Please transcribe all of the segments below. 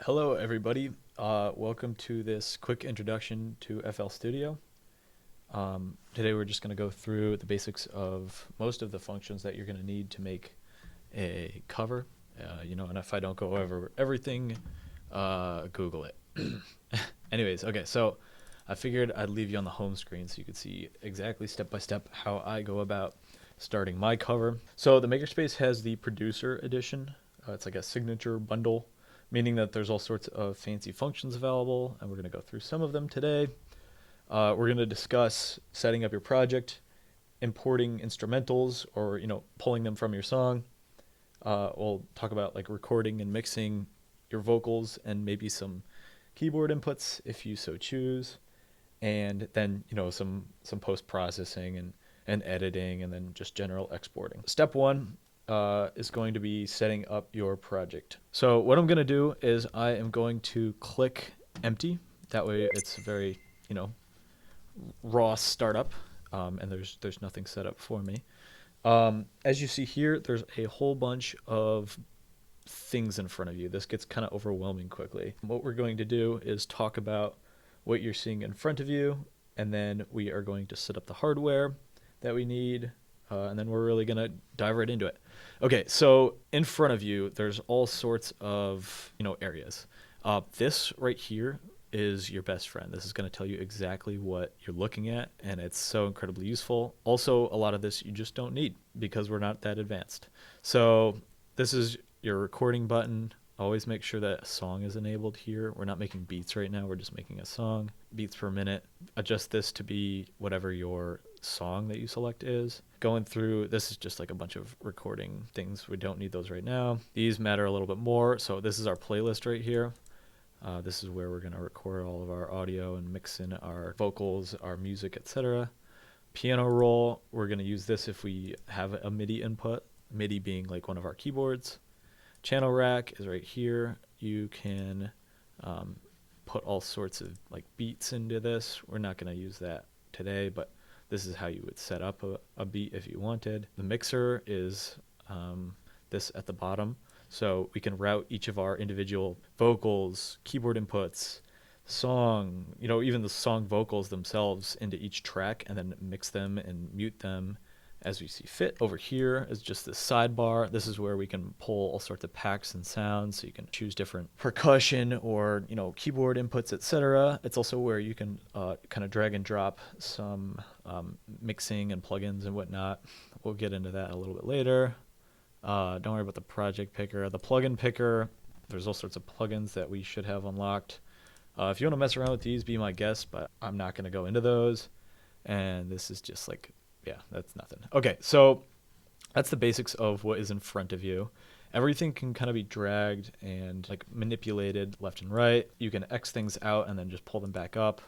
Hello, everybody. Welcome to this quick introduction to FL Studio. Today we're just going to go through the basics of most of the functions that you're going to need to make a cover. And if I don't go over everything, Google it. Anyways, okay, so I figured I'd leave you on the home screen so you could see exactly step by step how I go about starting my cover. So the Makerspace has the Producer Edition. It's like a signature bundle, meaning that there's all sorts of fancy functions available, and we're going to go through some of them today. We're going to discuss setting up your project, importing instrumentals, or pulling them from your song. We'll talk about like recording and mixing your vocals and maybe some keyboard inputs if you so choose, and then some post processing and editing, and then just general exporting. Step one is going to be setting up your project. So what I'm going to do is I am going to click empty. That way it's very, raw startup, and there's nothing set up for me. As you see here, there's a whole bunch of things in front of you. This gets kind of overwhelming quickly. What we're going to do is talk about what you're seeing in front of you, and then we are going to set up the hardware that we need, and then we're really going to dive right into it. Okay, so in front of you, there's all sorts of areas. This right here is your best friend. This is going to tell you exactly what you're looking at, and it's so incredibly useful. Also, a lot of this you just don't need because we're not that advanced. So this is your recording button. Always make sure that a song is enabled here. We're not making beats right now. We're just making a song. Beats per minute. Adjust this to be whatever your song that you select is. Going through, this is just like a bunch of recording things. We don't need those right now. These matter a little bit more. So this is our playlist right here. This is where we're going to record all of our audio and mix in our vocals, our music, etc. Piano roll, we're going to use this if we have a MIDI input, MIDI being like one of our keyboards. Channel rack is right here. You can put all sorts of like beats into this. We're not going to use that today, but this is how you would set up a beat if you wanted. The mixer is this at the bottom. So we can route each of our individual vocals, keyboard inputs, song, even the song vocals themselves into each track, and then mix them and mute them as we see fit. Over here is just the sidebar. This is where we can pull all sorts of packs and sounds, so you can choose different percussion or keyboard inputs, etc. It's also where you can kind of drag and drop some mixing and plugins and whatnot. We'll get into that a little bit later. Don't worry about the project picker. The plugin picker, there's all sorts of plugins that we should have unlocked. If you want to mess around with these, be my guest, but I'm not going to go into those. And this is just like, yeah, that's nothing. Okay, so that's the basics of what is in front of you. Everything can kind of be dragged and like manipulated left and right. You can X things out and then just pull them back up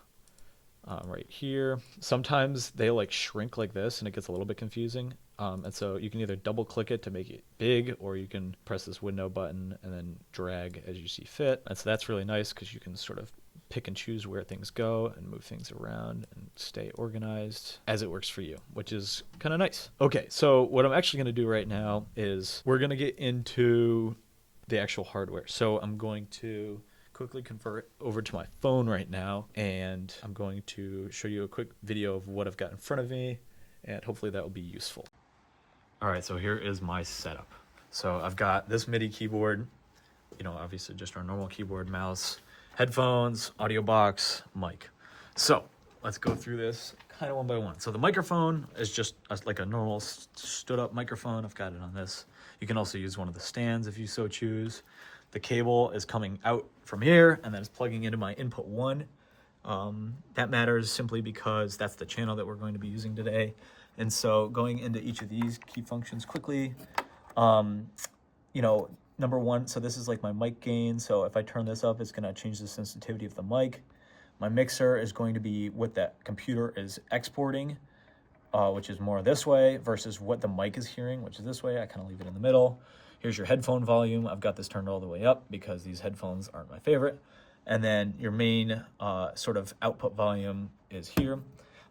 right here. Sometimes they like shrink like this and it gets a little bit confusing. And so you can either double click it to make it big, or you can press this window button and then drag as you see fit. And so that's really nice because you can sort of pick and choose where things go and move things around and stay organized as it works for you, which is kind of nice. Okay, so what I'm actually going to do right now is we're going to get into the actual hardware. So I'm going to quickly convert over to my phone right now, and I'm going to show you a quick video of what I've got in front of me, and hopefully that will be useful. All right, so here is my setup. So I've got this MIDI keyboard, obviously just our normal keyboard, mouse, headphones, audio box, mic. So let's go through this kind of one by one. So the microphone is just like a normal stood up microphone. I've got it on this. You can also use one of the stands if you so choose. The cable is coming out from here and then it's plugging into my input one. That matters simply because that's the channel that we're going to be using today. And so going into each of these key functions quickly, number one, so this is like my mic gain. So if I turn this up, it's going to change the sensitivity of the mic. My mixer is going to be what that computer is exporting, which is more this way versus what the mic is hearing, which is this way. I kind of leave it in the middle. Here's your headphone volume. I've got this turned all the way up because these headphones aren't my favorite. And then your main sort of output volume is here.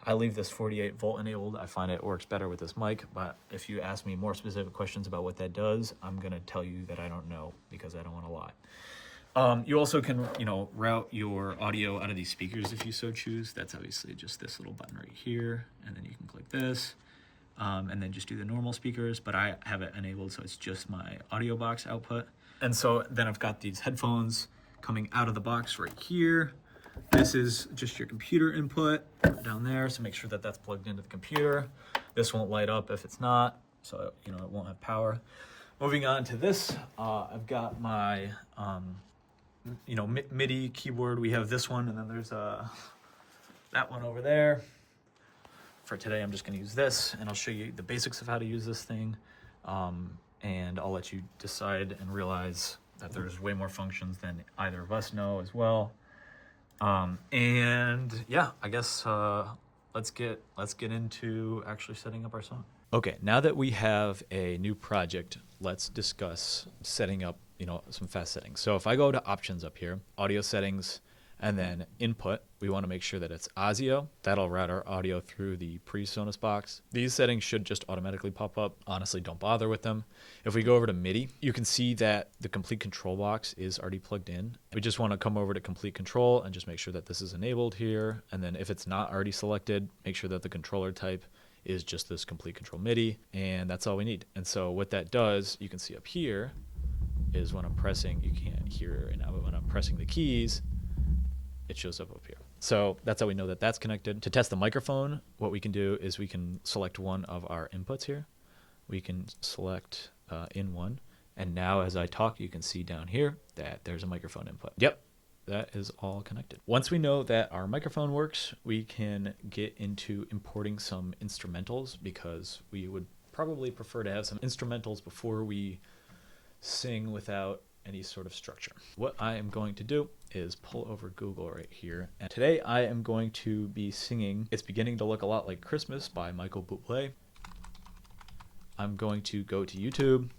I leave this 48 volt enabled. I find it works better with this mic, but if you ask me more specific questions about what that does, I'm gonna tell you that I don't know because I don't wanna lie. You also can, route your audio out of these speakers if you so choose. That's obviously just this little button right here, and then you can click this, and then just do the normal speakers, but I have it enabled so it's just my audio box output. And so then I've got these headphones coming out of the box right here. This is just your computer input down there, so make sure that that's plugged into the computer. This won't light up if it's not, so it won't have power. Moving on to this, I've got my MIDI keyboard. We have this one, and then there's that one over there. For today, I'm just going to use this, and I'll show you the basics of how to use this thing, and I'll let you decide and realize that there's way more functions than either of us know as well. And yeah, I guess let's get into actually setting up our song. Okay, now that we have a new project, let's discuss setting up, some fast settings. So if I go to options up here, audio settings, and then input, we want to make sure that it's ASIO. That'll route our audio through the PreSonus box. These settings should just automatically pop up. Honestly, don't bother with them. If we go over to MIDI, you can see that the complete control box is already plugged in. We just want to come over to complete control and just make sure that this is enabled here. And then if it's not already selected, make sure that the controller type is just this complete control MIDI, and that's all we need. And so what that does, you can see up here, is when I'm pressing, you can't hear it now, but when I'm pressing the keys, it shows up here. So that's how we know that that's connected. To test the microphone, what we can do is we can select one of our inputs here. We can select in one, and now as I talk, you can see down here that there's a microphone input. Yep, that is all connected. Once we know that our microphone works, we can get into importing some instrumentals, because we would probably prefer to have some instrumentals before we sing without any sort of structure. What I am going to do is pull over Google right here, and today I am going to be singing It's Beginning to Look a Lot Like Christmas by Michael Bublé. I'm going to go to YouTube.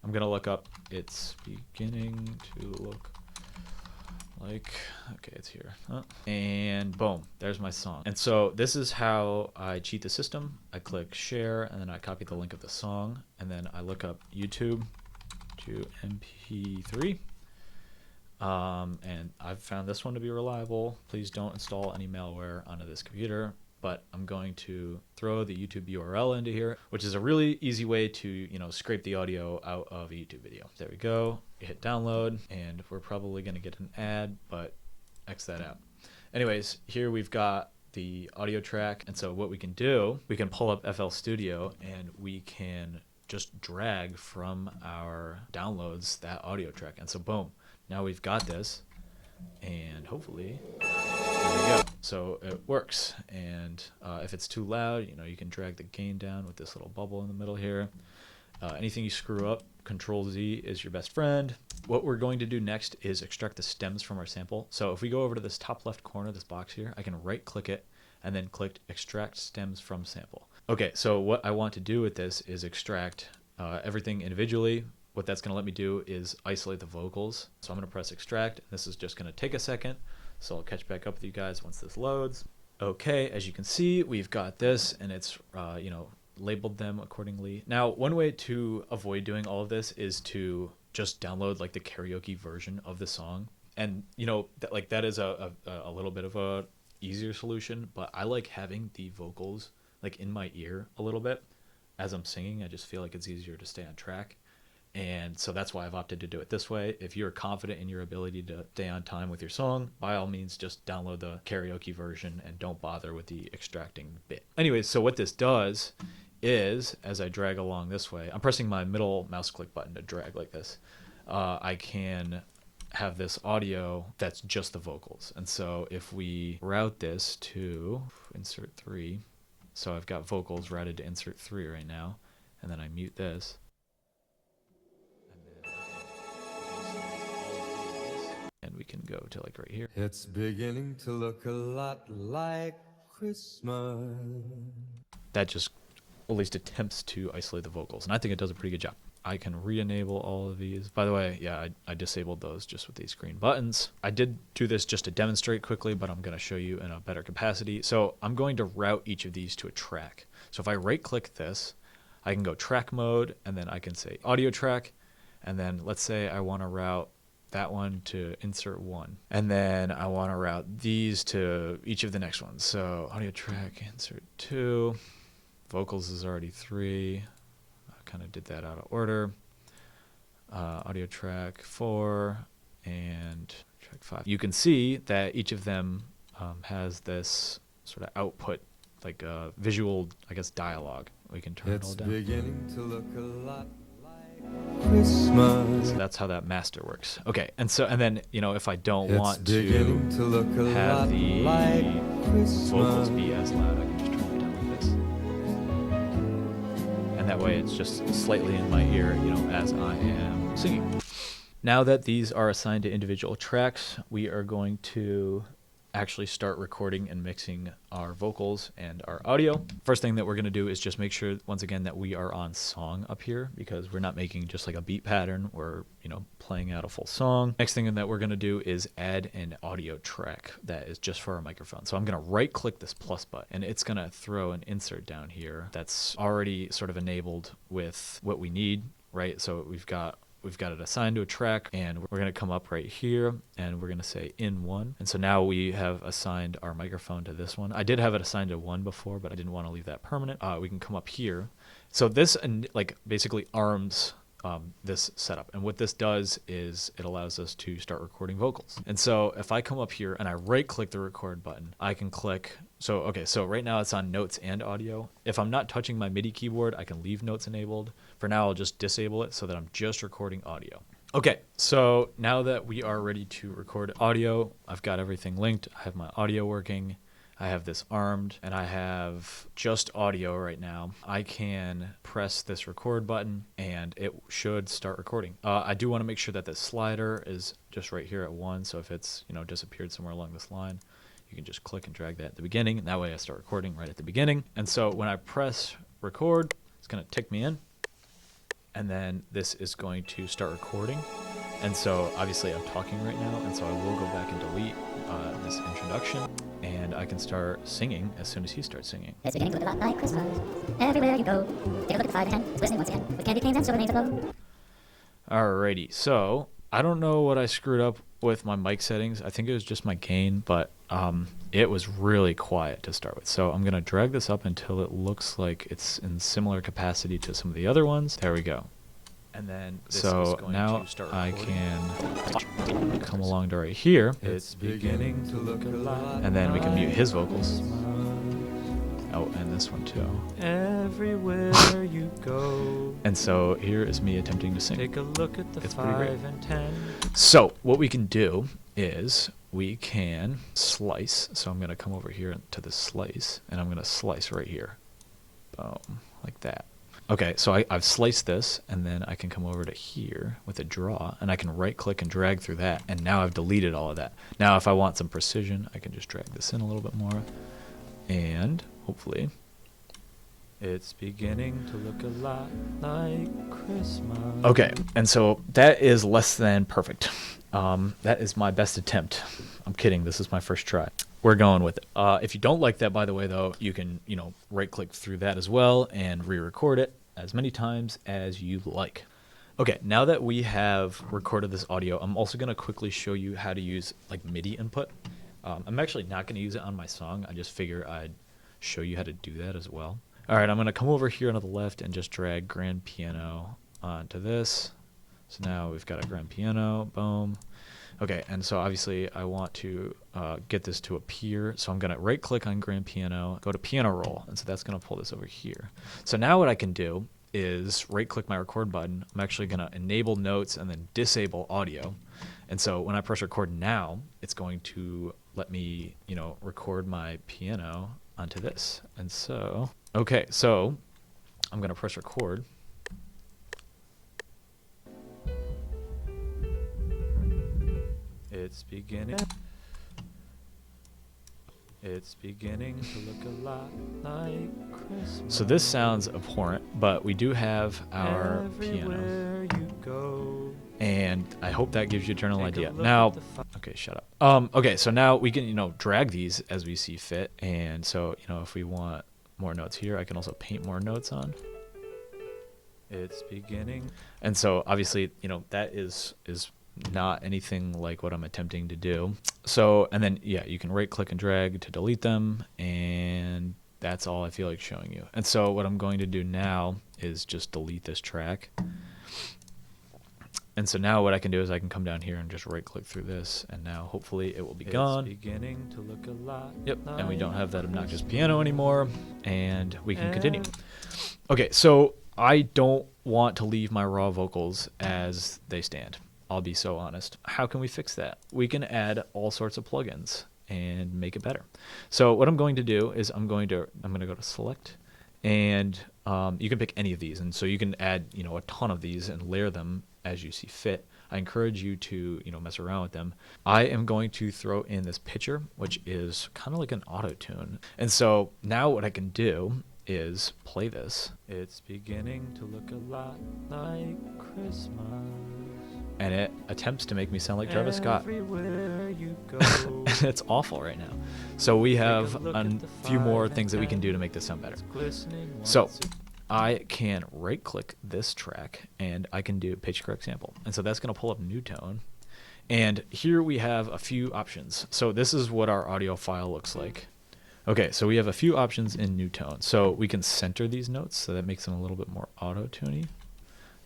I'm going to look up It's Beginning to Look Like, okay, it's here. And boom, there's my song. And so this is how I cheat the system. I click share, and then I copy the link of the song, and then I look up YouTube to MP3. And I've found this one to be reliable. Please don't install any malware onto this computer, but I'm going to throw the YouTube URL into here, which is a really easy way to, scrape the audio out of a YouTube video. There we go. You hit download, and we're probably going to get an ad, but X that out. Anyways, here we've got the audio track, and so what we can do, we can pull up FL Studio, and we can just drag from our downloads that audio track. And so boom, now we've got this, and hopefully there we go. So it works. And if it's too loud, you can drag the gain down with this little bubble in the middle here. Anything you screw up, Control Z is your best friend. What we're going to do next is extract the stems from our sample. So if we go over to this top left corner, this box here, I can right click it and then click extract stems from sample. Okay, so what I want to do with this is extract everything individually. What that's going to let me do is isolate the vocals. So I'm going to press extract. This is just going to take a second. So I'll catch back up with you guys once this loads. Okay, as you can see, we've got this, and it's labeled them accordingly. Now, one way to avoid doing all of this is to just download like the karaoke version of the song. And that is a little bit of a easier solution, but I like having the vocals like in my ear a little bit as I'm singing. I just feel like it's easier to stay on track. And so that's why I've opted to do it this way. If you're confident in your ability to stay on time with your song, by all means, just download the karaoke version and don't bother with the extracting bit. Anyways, so what this does is, as I drag along this way, I'm pressing my middle mouse click button to drag like this. I can have this audio that's just the vocals. And so if we route this to insert 3, so I've got vocals routed to insert 3 right now, and then I mute this. And we can go to like right here. It's beginning to look a lot like Christmas. That just at least attempts to isolate the vocals, and I think it does a pretty good job. I can re-enable all of these. By the way, yeah, I disabled those just with these green buttons. I did do this just to demonstrate quickly, but I'm going to show you in a better capacity. So I'm going to route each of these to a track. So if I right-click this, I can go track mode, and then I can say audio track, and then let's say I want to route that one to insert 1. And then I want to route these to each of the next ones. So audio track, insert 2. Vocals is already 3. I kind of did that out of order. Audio track 4 and track 5. You can see that each of them has this sort of output, like a visual, I guess, dialogue. We can turn it all down. It's beginning to look a lot like Christmas. So that's how that master works. Okay, and then, you know, if I don't It's want beginning to look a have lot the like vocals Christmas. be as loud, I can just turn it down like this. And that way it's just slightly in my ear, you know, as I am singing. Now that these are assigned to individual tracks, we are going to actually start recording and mixing our vocals and our audio. First thing that we're going to do is just make sure, once again, that we are on song up here, because we're not making just like a beat pattern. We're, you know, playing out a full song. Next thing that we're going to do is add an audio track that is just for our microphone. So I'm going to right click this plus button, and it's going to throw an insert down here that's already sort of enabled with what we need, right? So we've got it assigned to a track, and we're going to come up right here and we're going to say in 1. And so now we have assigned our microphone to this one. I did have it assigned to 1 before, but I didn't want to leave that permanent. We can come up here. So this like basically arms this setup. And what this does is it allows us to start recording vocals. And so if I come up here and I right click the record button, I can click. So, okay, so right now it's on notes and audio. If I'm not touching my MIDI keyboard, I can leave notes enabled. For now, I'll just disable it so that I'm just recording audio. Okay, so now that we are ready to record audio, I've got everything linked. I have my audio working. I have this armed, and I have just audio right now. I can press this record button, and it should start recording. I do want to make sure that the slider is just right here at 1, so if it's, you know, disappeared somewhere along this line, you can just click and drag that at the beginning, and that way I start recording right at the beginning. And so when I press record, it's going to tick me in, and then this is going to start recording. And so obviously I'm talking right now, and so I will go back and delete this introduction, and I can start singing as soon as he starts singing. It's beginning to look a lot like Christmas. Everywhere you go, take a look at the 5 and 10. It's glistening once again with candy canes and silver names aglow. Alrighty, so I don't know what I screwed up with my mic settings. I think it was just my gain, but it was really quiet to start with. So I'm going to drag this up until it looks like it's in similar capacity to some of the other ones. There we go. And then so now I can come along to right here. It's beginning to look a lot. And then we can mute his vocals. Oh, and this one too. Everywhere you go. And so here is me attempting to sing. Take a look at the It's pretty great. 5 and 10. So what we can do is we can slice. So I'm going to come over here to the slice, and I'm going to slice right here. Boom, like that. Okay, so I've sliced this, and then I can come over to here with a draw, and I can right-click and drag through that, and now I've deleted all of that. Now if I want some precision, I can just drag this in a little bit more, and hopefully it's beginning to look a lot like Christmas. Okay, and so that is less than perfect. That is my best attempt. I'm kidding, this is my first try. We're going with it. If you don't like that, by the way, though, you can, you know, right-click through that as well and re-record it as many times as you like. Okay, now that we have recorded this audio, I'm also going to quickly show you how to use like MIDI input. I'm actually not going to use it on my song. I just figure I'd show you how to do that as well. All right, I'm going to come over here on the left and just drag grand piano onto this. So now we've got a grand piano, boom. Okay, and so obviously I want to get this to appear. So I'm going to right click on grand piano, go to piano roll. And so that's going to pull this over here. So now what I can do is right click my record button. I'm actually going to enable notes and then disable audio. And so when I press record now, it's going to let me, you know, record my piano onto this. And so, okay, so I'm going to press record. It's beginning. It's beginning to look a lot like Christmas. So this sounds abhorrent, but we do have our piano. You go. And I hope that gives you a general idea. Now, okay, shut up. Okay, so now we can, you know, drag these as we see fit. And so, you know, if we want more notes here, I can also paint more notes on. It's beginning. And so obviously, you know, that is not anything like what I'm attempting to do. So, and then, yeah, you can right click and drag to delete them, and that's all I feel like showing you. And so what I'm going to do now is just delete this track. And so now what I can do is I can come down here and just right click through this, and now hopefully it will be gone. Beginning to look a lot. Yep, and we don't have that obnoxious piano anymore, and we can continue. Okay, so I don't want to leave my raw vocals as they stand. I'll be so honest. How can we fix that? We can add all sorts of plugins and make it better. So what I'm going to do is I'm going to go to select, and you can pick any of these, and so you can add a ton of these and layer them as you see fit. I encourage you to mess around with them. I am going to throw in this pitcher, which is kind of like an auto tune, and so now what I can do is play this. It's beginning to look a lot like Christmas. And it attempts to make me sound like Travis Scott. Everywhere you go. And it's awful right now. So we have a few more things that we can do to make this sound better. So I can right click this track and I can do pitch correct sample. And so that's going to pull up new tone. And here we have a few options. So this is what our audio file looks like. Okay, so we have a few options in new tone. So we can center these notes, so that makes them a little bit more auto-tuney.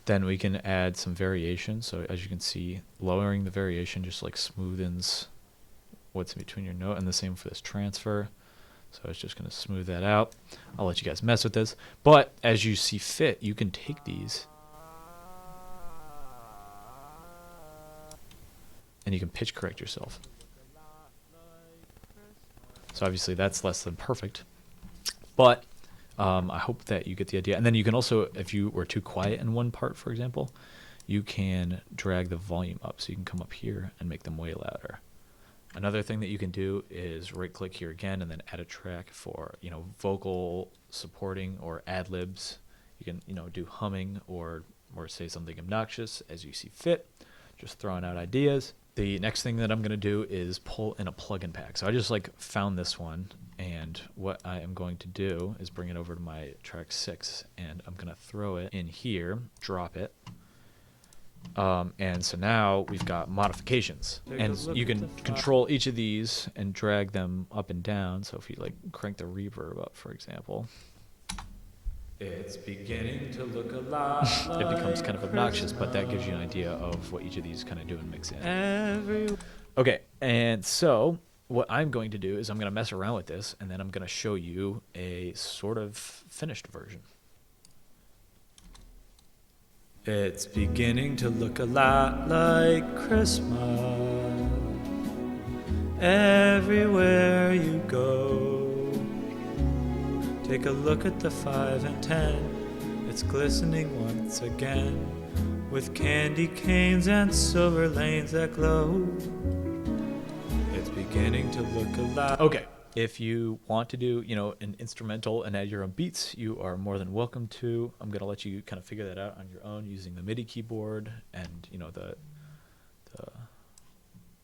Then we can add some variation. So as you can see, lowering the variation just like smoothens what's in between your note, and the same for this transfer. So it's just going to smooth that out. I'll let you guys mess with this. But as you see fit, you can take these and you can pitch correct yourself. So obviously that's less than perfect, but I hope that you get the idea. And then you can also, if you were too quiet in one part, for example, you can drag the volume up. So you can come up here and make them way louder. Another thing that you can do is right click here again and then add a track for, vocal supporting or ad libs. You can, do humming or say something obnoxious as you see fit, just throwing out ideas. The next thing that I'm going to do is pull in a plugin pack. So I just found this one, and what I am going to do is bring it over to my track 6, and I'm going to throw it in here, drop it. And so now we've got modifications, and you can control each of these and drag them up and down. So if you crank the reverb up, for example, it's beginning to look a lot like it becomes kind of obnoxious, but that gives you an idea of what each of these kind of do and mix in. Okay, and so what I'm going to do is I'm going to mess around with this, and then I'm going to show you a sort of finished version. It's beginning to look a lot like Christmas everywhere you go. Take a look at the 5 and 10. It's glistening once again with candy canes and silver lanes that glow. It's beginning to look a lot. Okay, if you want to do, an instrumental and add your own beats, you are more than welcome to. I'm gonna let you kind of figure that out on your own using the MIDI keyboard and the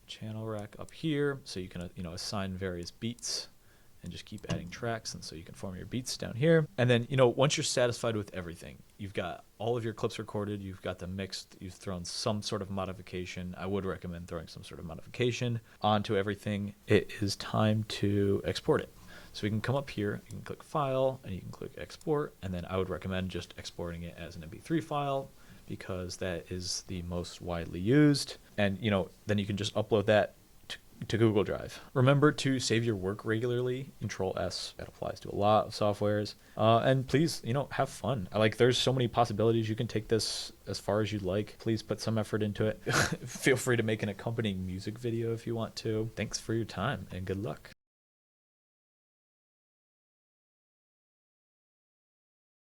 channel rack up here, so you can assign various beats and just keep adding tracks, and so you can form your beats down here. And then, once you're satisfied with everything, you've got all of your clips recorded, you've got them mixed, you've thrown some sort of modification. I would recommend throwing some sort of modification onto everything. It is time to export it. So we can come up here, you can click File, and you can click Export, and then I would recommend just exporting it as an MP3 file, because that is the most widely used. And, then you can just upload that to Google Drive. Remember to save your work regularly. Control S. That applies to a lot of softwares. And please, have fun. There's so many possibilities. You can take this as far as you'd like. Please put some effort into it. Feel free to make an accompanying music video if you want to. Thanks for your time and good luck.